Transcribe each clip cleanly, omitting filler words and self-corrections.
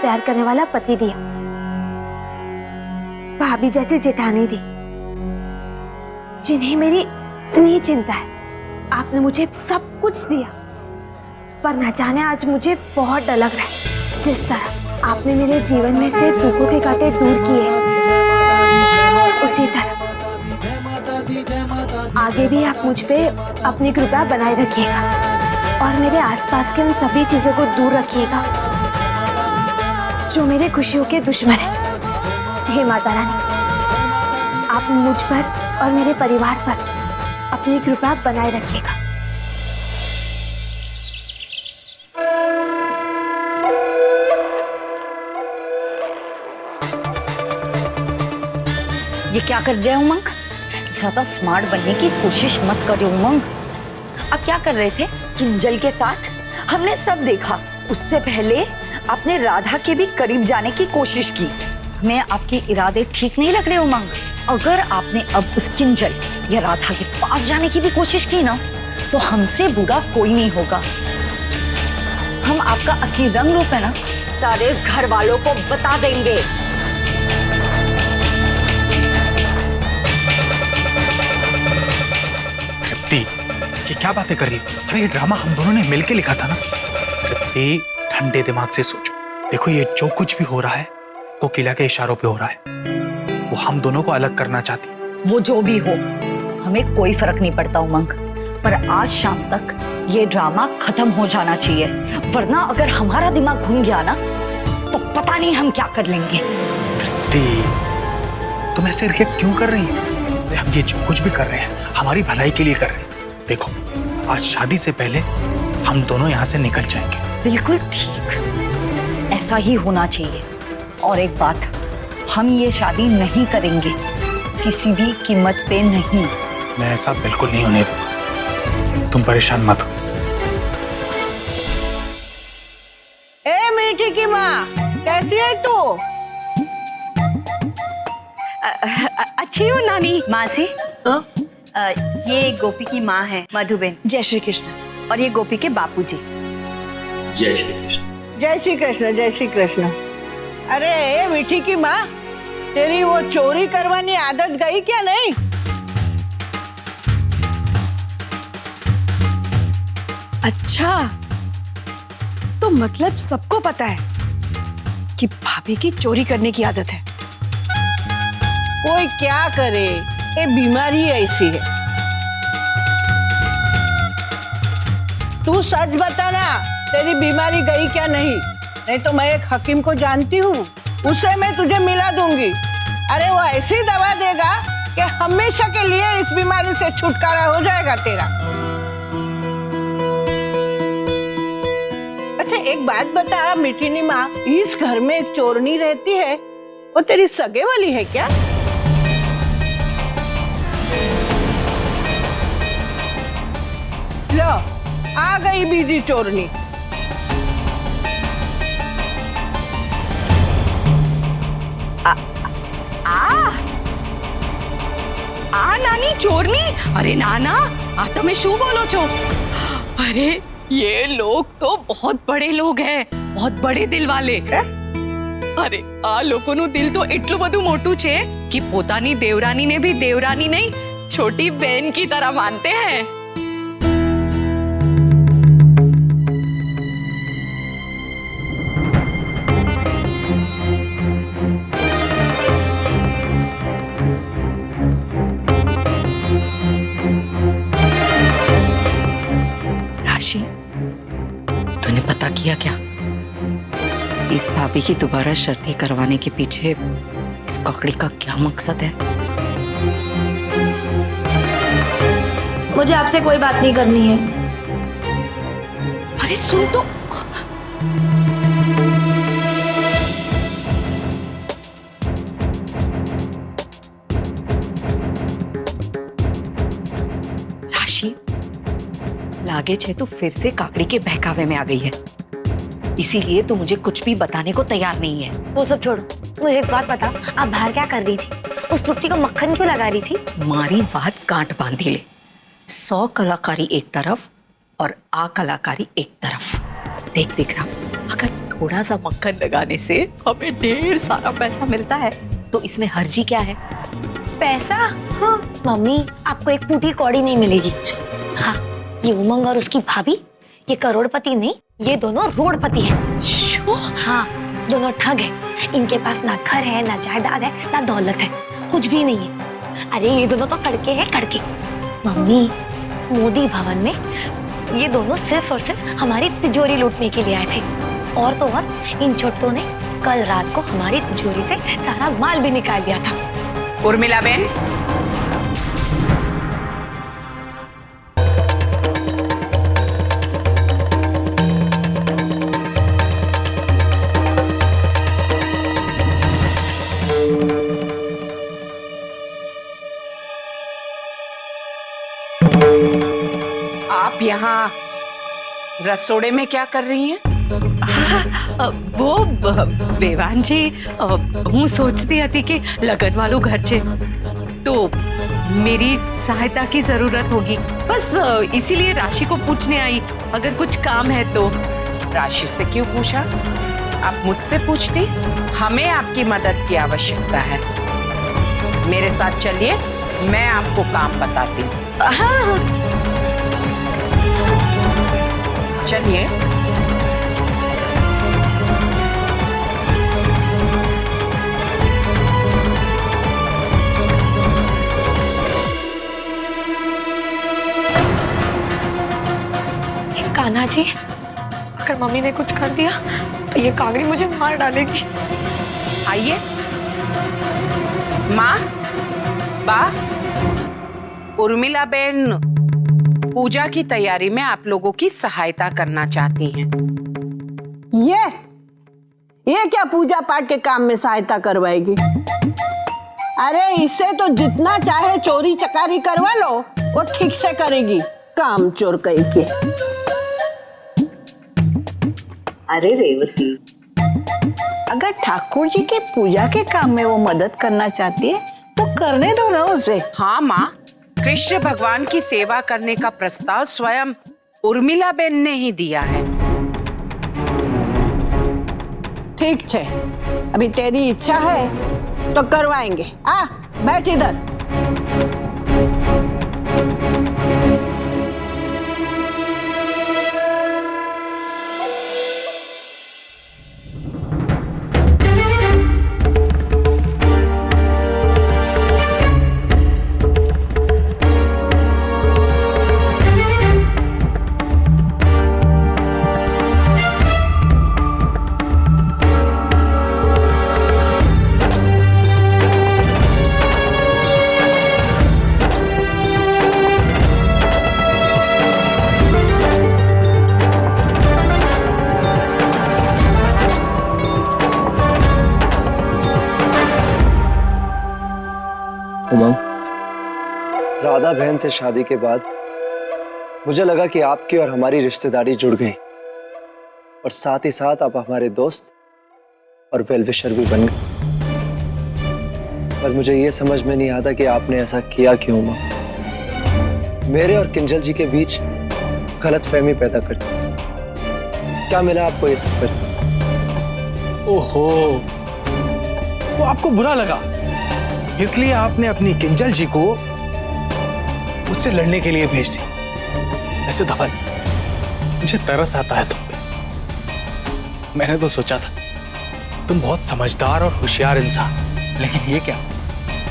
प्यार करने वाला पति दिया, भाभी जैसी जेठानी दी, जिन्हें मेरी इतनी चिंता है। आपने मुझे सब कुछ दिया, पर न जाने आज मुझे बहुत डर लग रहा है। जिस तरह आपने मेरे जीवन में से दुखों के कांटे दूर किए, उसी तरह आगे भी आप मुझ पे अपनी कृपा बनाए रखिएगा और मेरे आसपास के उन सभी चीजों को दूर रखिएगा जो मेरे खुशियों के दुश्मन हैं। हे माता रानी, आप मुझ पर और मेरे परिवार पर अपनी कृपा बनाए रखिएगा। ये क्या कर रहे हो उमंग? ज्यादा स्मार्ट बनने की कोशिश मत करो उमंग। अब क्या कर रहे थे? किंजल के साथ हमने सब देखा। उससे पहले आपने राधा के भी करीब जाने की कोशिश की। मैं आपके इरादे ठीक नहीं लग रहे उमंग। अगर आपने अब उस किंजल या राधा के पास जाने की भी कोशिश की ना, तो हमसे बुरा कोई नहीं होगा। हम आपका असली रंग रूप है ना, सारे घर वालों को बता देंगे। ये क्या बातें कर रही हो? अरे ये ड्रामा हम दोनों ने मिलके लिखा था ना। तृप्ति, ठंडे दिमाग से सोचो। देखो, ये जो कुछ भी हो रहा है कोकिला के इशारों पे हो रहा है। वो हम दोनों को अलग करना चाहती। वो जो भी हो, हमें कोई फर्क नहीं पड़ता उमंग, पर आज शाम तक ये ड्रामा खत्म हो जाना चाहिए, वरना अगर हमारा दिमाग घूम गया ना, तो पता नहीं हम क्या कर लेंगे। तृप्ति, तुम ऐसे रिएक्ट क्यों कर रही हो? हम ये जो कुछ भी कर रहे हैं हमारी भलाई के लिए कर रहे हैं। देखो, आज शादी से पहले हम दोनों यहाँ से निकल जाएंगे। बिल्कुल ठीक, ऐसा ही होना चाहिए। और एक बात, हम ये शादी नहीं करेंगे, किसी भी कीमत पे नहीं। मैं ऐसा बिल्कुल नहीं होने दूंगा, तुम परेशान मत हो। ए मीठी की माँ, कैसी है तू? अच्छी हूँ नानी। मासी, ये गोपी की माँ है मधुबेन। जय श्री कृष्ण। और ये गोपी के बापूजी। जय श्री कृष्ण। जय श्री कृष्ण, जय श्री कृष्ण। अरे मीठी की माँ, तेरी वो चोरी करवानी आदत गई क्या नहीं? अच्छा, तो मतलब सबको पता है कि भाभी की चोरी करने की आदत है। कोई क्या करे, ये बीमारी ऐसी है। तू सच बता ना, तेरी बीमारी गई क्या नहीं? नहीं तो मैं एक हकीम को जानती हूँ, उसे मैं तुझे मिला दूंगी। अरे वो ऐसी दवा देगा कि हमेशा के लिए इस बीमारी से छुटकारा हो जाएगा तेरा। अच्छा एक बात बता मीठी माँ, इस घर में एक चोरनी रहती है, वो तेरी सगे वाली है क्या? लो, आ गई बीजी चोरनी। आ नानी चोरनी? अरे नाना, आ તમે શું બોલો છો? अरे ये लोग तो बहुत बड़े लोग हैं, बहुत बड़े दिल वाले। અરે આ લોકોનું દિલ તો એટલું બધું મોટું છે કે પોતાની દેવરાનીને भी देवरानी नहीं, छोटी बहन की तरह मानते हैं। तूने पता किया क्या? इस भाभी की दोबारा शर्ती करवाने के पीछे इस ककड़ी का क्या मकसद है? मुझे आपसे कोई बात नहीं करनी है। अरे सुन तो, राशि, लागे छे तो फिर से काकड़ी के बहकावे में आ गई है, इसीलिए तो मुझे कुछ भी बताने को तैयार नहीं है। वो सब छोड़ो, मुझे एक बात बता, आप बाहर क्या कर रही थी? उस तृप्ति को मक्खन क्यों लगा रही थी? मारी बात गांठ बांधी ले। 100 कलाकारी एक तरफ और आ कलाकारी एक तरफ। देख रहा, अगर थोड़ा सा मक्खन लगाने से हमें ढेर सारा पैसा मिलता है, तो इसमें हर्जी क्या है? पैसा? हाँ मम्मी, आपको एक फूटी कौड़ी नहीं मिलेगी। हाँ, ये उमंग और उसकी भाभी, ये करोड़पति नहीं, ये दोनों रोडपति हैं। शो? हाँ, दोनों ठग हैं। इनके पास ना घर है, ना जायदाद है, ना दौलत है, कुछ भी नहीं है। अरे ये दोनों तो कड़के हैं, कड़के। मम्मी, मोदी भवन में ये दोनों सिर्फ और सिर्फ हमारी तिजोरी लूटने के लिए आए थे। और तो और इन छोटों ने कल रात को हमारी तिजोरी से सारा माल भी निकाल लिया था। उर्मिला बेन, आप यहाँ रसोड़े में क्या कर रही हैं? वो बेवान जी, હું સોચતી હતી કે લગન વાળું ઘર છે તો मेरी सहायता की जरूरत होगी, बस इसीलिए राशि को पूछने आई, अगर कुछ काम है तो। राशि से क्यों पूछा? आप मुझसे पूछती? हमें आपकी मदद की आवश्यकता है। मेरे साथ चलिए, मैं आपको काम बताती हूँ। हाँ, चलिए। कान्हा जी, अगर मम्मी ने कुछ कर दिया तो ये कागड़ी मुझे मार डालेगी। आइए। माँ, बा, उर्मिला बेन पूजा की तैयारी में आप लोगों की सहायता करना चाहती हैं। ये क्या पूजा पाठ के काम में सहायता करवाएगी? अरे इससे तो जितना चाहे चोरी चकारी करवा लो, वो ठीक से करेगी। काम चोर कहीं के। अरे रेवती, अगर ठाकुर जी के पूजा के काम में वो मदद करना चाहती है तो करने दो ना उसे। हाँ माँ, कृष्ण भगवान की सेवा करने का प्रस्ताव स्वयं उर्मिला बेन ने ही दिया है। ठीक है, अभी तेरी इच्छा है तो करवाएंगे। आ, बैठ इधर। उमंग, राधा बहन से शादी के बाद मुझे लगा कि आपकी और हमारी रिश्तेदारी जुड़ गई और साथ ही साथ आप हमारे दोस्त और वेल विशर भी बन गए। पर मुझे ये समझ में नहीं आता कि आपने ऐसा किया क्यों। उमंग, मेरे और किंजल जी के बीच गलतफहमी पैदा कर दी। क्या मिला आपको ये सब कर? ओहो, तो आपको बुरा लगा, इसलिए आपने अपनी किंजल जी को मुझसे लड़ने के लिए भेज दी। ऐसे धवन, मुझे तरस आता है तुम पे। मैंने तो सोचा था तुम बहुत समझदार और होशियार इंसान, लेकिन ये क्या,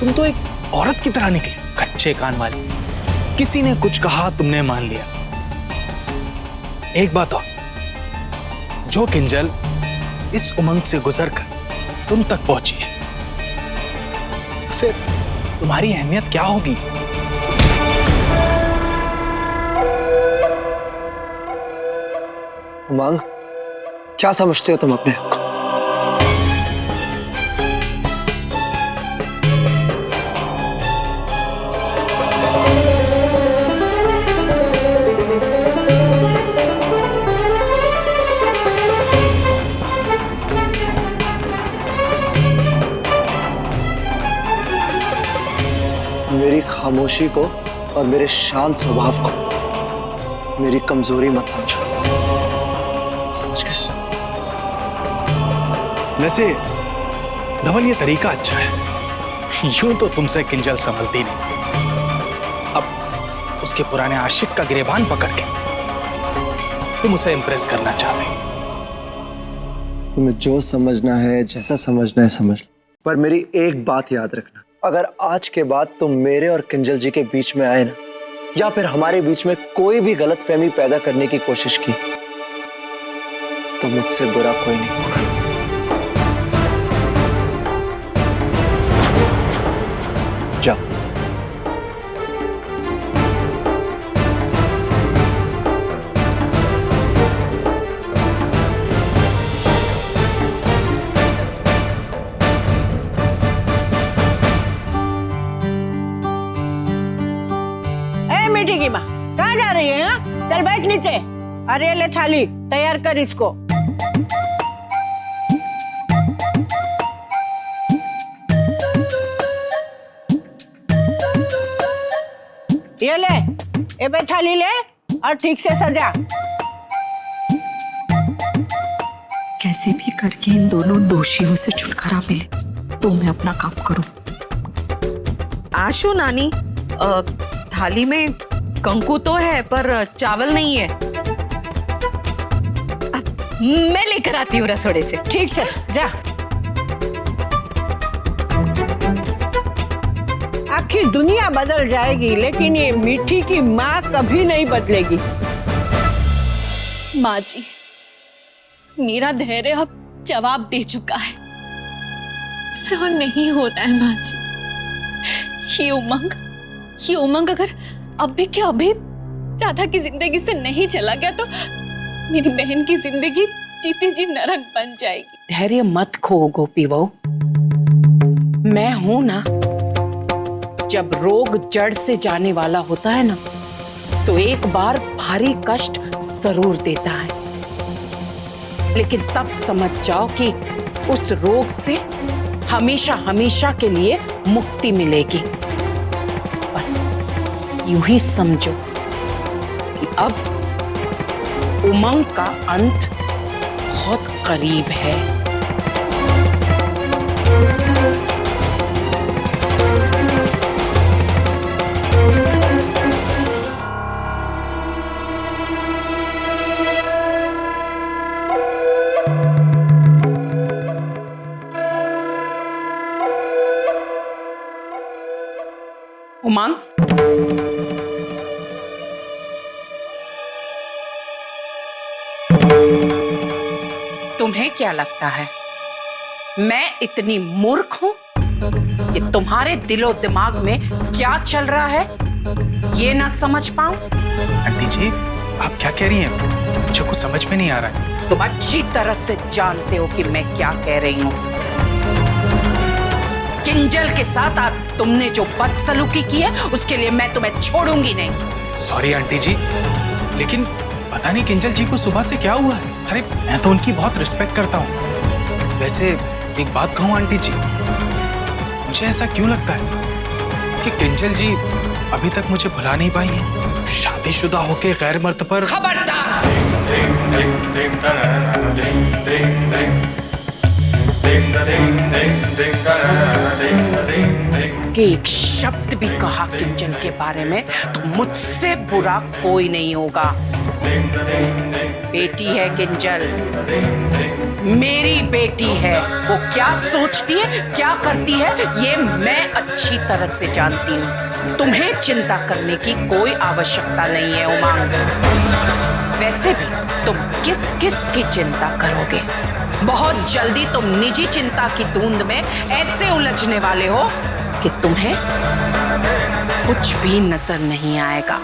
तुम तो एक औरत की तरह निकली, कच्चे कान वाली। किसी ने कुछ कहा, तुमने मान लिया। एक बात और, जो किंजल इस उमंग से गुजरकर तुम तक पहुंची है, उसे तुम्हारी अहमियत क्या होगी? उमंग, क्या समझते हो तुम अपने आप को? मेरी खामोशी को और मेरे शांत स्वभाव को मेरी कमजोरी मत समझो, समझ गए? वैसे धवल, ये तरीका अच्छा है। यूं तो तुमसे किंजल संभलती नहीं, अब उसके पुराने आशिक का गिरेबान पकड़ के तुम उसे इम्प्रेस करना चाहते हो। तुम्हें जो समझना है, जैसा समझना है समझ लो, पर मेरी एक बात याद रखना, अगर आज के बाद तुम मेरे और किंजल जी के बीच में आए ना, या फिर हमारे बीच में कोई भी गलतफहमी पैदा करने की कोशिश की, तो मुझसे बुरा कोई नहीं होगा। जाओ। ए मीठी की माँ, कहाँ जा रही है? हाँ? चल बैठ नीचे। अरे ले थाली तैयार कर इसको। ये ले, ए बे थाली ले और ठीक से सजा। कैसे भी करके इन दोनों दोषियों से छुटकारा मिले तो मैं अपना काम करूं। आशु नानी, थाली में कंकु तो है पर चावल नहीं है। मैं लेकर आती हूँ रसोड़े से। ठीक से जा। आखिर दुनिया बदल जाएगी लेकिन ये मीठी की माँ कभी नहीं बदलेगी। माँ जी, मेरा धैर्य अब जवाब दे चुका है। सहन नहीं होता है माँ जी। ये उमंग अगर अभी के अभी राधा की जिंदगी से नहीं चला गया तो मेरी बहन की जिंदगी जीते जी नरक बन जाएगी। धैर्य मत खो गोपी बहू, मैं हूं ना। जब रोग जड़ से जाने वाला होता है ना, तो एक बार भारी कष्ट जरूर देता है, लेकिन तब समझ जाओ कि उस रोग से हमेशा हमेशा के लिए मुक्ति मिलेगी। बस यूं ही समझो कि अब उमंग का अंत बहुत करीब है। उमंग, तुम्हें क्या लगता है मैं इतनी मूर्ख हूं कि तुम्हारे दिलो दिमाग में क्या चल रहा है ये ना समझ पाऊं? आंटी जी, आप क्या कह रही हैं? मुझे कुछ समझ में नहीं आ रहा है। तुम अच्छी तरह से जानते हो कि मैं क्या कह रही हूं। किंजल के साथ आज तुमने जो बदसलूकी की है उसके लिए मैं तुम्हें छोड़ूंगी नहीं। सॉरी आंटी जी, लेकिन पता नहीं किंजल जी को सुबह से क्या हुआ है। अरे मैं तो उनकी बहुत रिस्पेक्ट करता हूँ। वैसे एक बात कहूँ आंटी जी, मुझे ऐसा क्यों लगता है कि किंजल जी अभी तक मुझे भुला नहीं पाई हैं। शादीशुदा होके गैर मर्द पर। खबरदार! कि एक शब्द भी कहा किंजल के बारे में तो मुझसे बुरा कोई नहीं होगा। बेटी है किंजल, मेरी बेटी है। वो क्या सोचती है, क्या करती है, ये मैं अच्छी तरह से जानती हूँ। तुम्हें चिंता करने की कोई आवश्यकता नहीं है उमंग। वैसे भी तुम किस किस की चिंता करोगे? बहुत जल्दी तुम निजी चिंता की धुंध में ऐसे उलझने वाले हो कि तुम्हें कुछ भी नजर नहीं आएगा।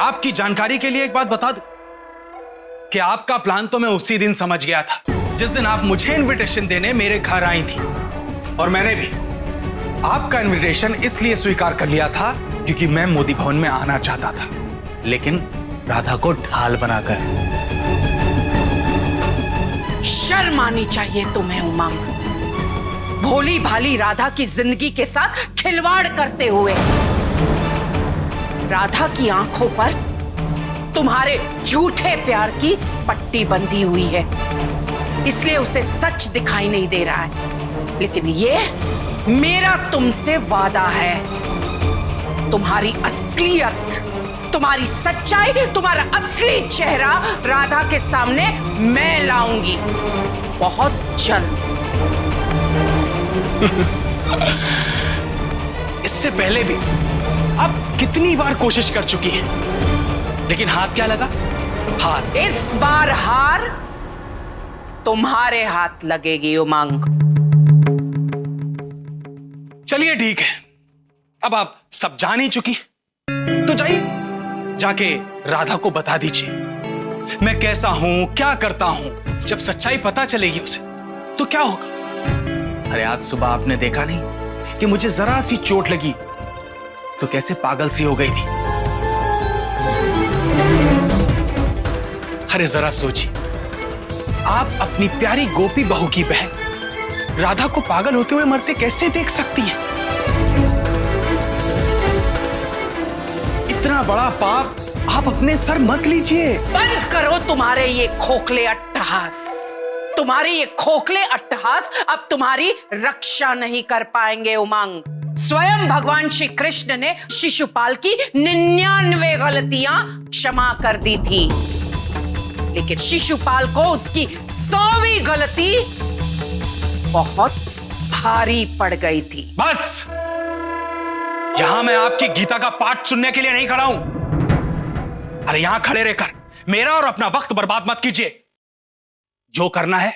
आपकी जानकारी के लिए एक बात बता दूं कि आपका प्लान तो मैं उसी दिन समझ गया था जिस दिन आप मुझे इनविटेशन देने मेरे घर आई थी। और मैंने भी आपका इनविटेशन इसलिए स्वीकार कर लिया था क्योंकि मैं मोदी भवन में आना चाहता था, लेकिन राधा को ढाल बनाकर। शर्म आनी चाहिए तुम्हें उमंग, भोली भाली राधा की जिंदगी के साथ खिलवाड़ करते हुए। राधा की आंखों पर तुम्हारे झूठे प्यार की पट्टी बंधी हुई है। इसलिए उसे सच दिखाई नहीं दे रहा है। लेकिन ये मेरा तुमसे वादा है, तुम्हारी असलियत, तुम्हारी सच्चाई, तुम्हारा असली चेहरा राधा के सामने मैं लाऊंगी बहुत जल्द। इससे पहले भी अब कितनी बार कोशिश कर चुकी है, लेकिन हाथ क्या लगा? हार। इस बार हार तुम्हारे हाथ लगेगी उमंग। चलिए ठीक है, अब आप सब जान ही चुकी, तो जाइए जाके राधा को बता दीजिए मैं कैसा हूं, क्या करता हूं। जब सच्चाई पता चलेगी उसे तो क्या होगा? अरे आज सुबह आपने देखा नहीं कि मुझे जरा सी चोट लगी तो कैसे पागल सी हो गई थी। अरे जरा सोचिए, आप अपनी प्यारी गोपी बहू की बहन राधा को पागल होते हुए मरते कैसे देख सकती हैं? इतना बड़ा पाप आप अपने सर मत लीजिए। बंद करो तुम्हारे ये खोखले अट्टहास। तुम्हारे ये खोखले अट्टहास अब तुम्हारी रक्षा नहीं कर पाएंगे उमंग। स्वयं भगवान श्री कृष्ण ने शिशुपाल की 99 गलतियां क्षमा कर दी थी, लेकिन शिशुपाल को उसकी 100वीं गलती बहुत भारी पड़ गई थी। बस, यहां मैं आपकी गीता का पाठ सुनने के लिए नहीं खड़ा हूं। अरे यहां खड़े रहकर मेरा और अपना वक्त बर्बाद मत कीजिए। जो करना है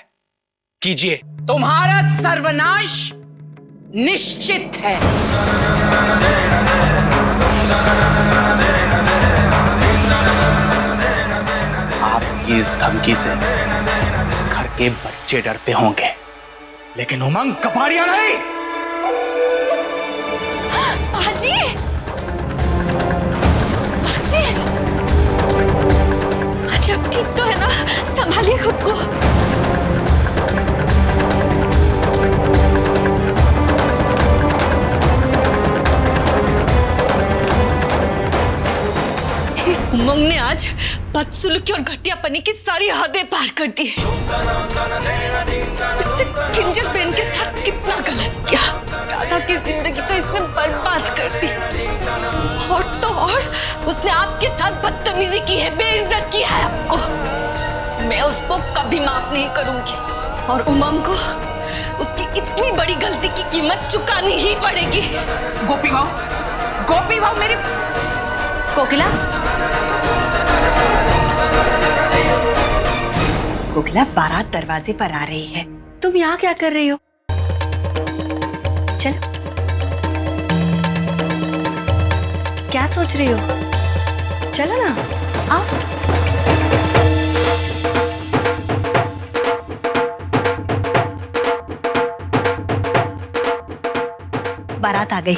कीजिए। तुम्हारा सर्वनाश निश्चित है। आपकी इस धमकी से इस घर के बच्चे डरते होंगे, लेकिन उमंग कपाड़िया नहीं। बाजी! बाजी! बाजी, अब ठीक तो है ना? संभालिए खुद को। इस उमंग ने आज बदसलूकी और घटियापनी की सारी हदें पार कर दी है। इसने किंजल बेन के साथ कितना गलत किया। राधा की जिंदगी तो इसने बर्बाद कर दी, और तो और उसने आपके साथ बदतमीजी की है, बेइज्जत की है आपको। मैं उसको कभी माफ नहीं करूंगी, और उमंग को उसकी इतनी बड़ी गलती की कीमत चुकानी ही पड़ेगी। गोपी बहू मेरी कोकिला, कोकिला, बारात दरवाजे पर आ रही है। तुम यहाँ क्या कर रही हो? चलो, क्या सोच रही हो? चलो ना, आओ। बारात आ गई।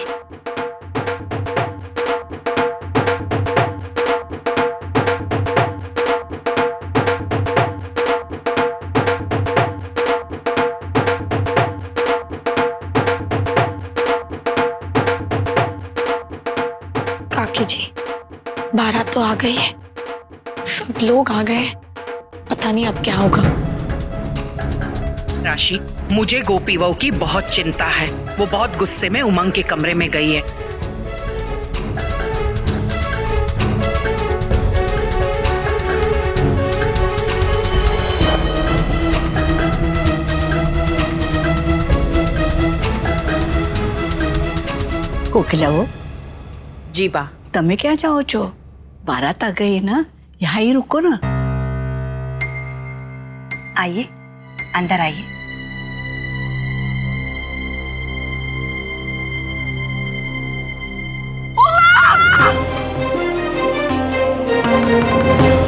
काकी जी, बारात तो आ गई है, सब लोग आ गए, पता नहीं अब क्या होगा। राशि, मुझे गोपी बहू की बहुत चिंता है। वो बहुत गुस्से में उमंग के कमरे में गई है। कोकिलाओ, जी बा, તમે ક્યાં જાઓ છો? બારાત आ गई है ना, यहाँ ही रुको ना। आइए, अंदर आइए। उमंग!